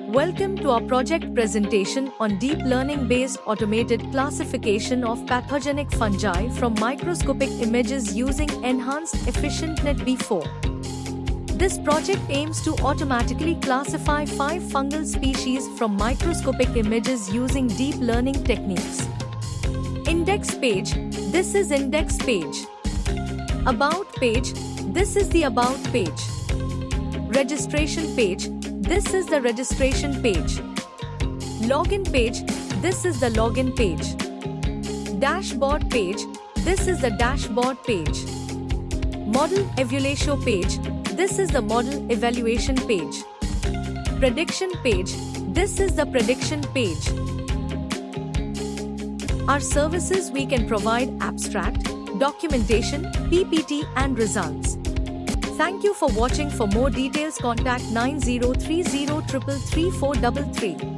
Welcome to our project presentation on deep learning-based automated classification of pathogenic fungi from microscopic images using Enhanced EfficientNet-B. This project aims to automatically classify 5 fungal species from microscopic images using deep learning techniques. Index page, this is index page. About page, this is the about page. Registration page, this is the registration page. Login page, this is the login page. Dashboard page, this is the dashboard page. Model evaluation page, this is the model evaluation page. Prediction page, this is the prediction page. Our services we can provide abstract, documentation, PPT and results. Thank you for watching. For more details contact 9030333433.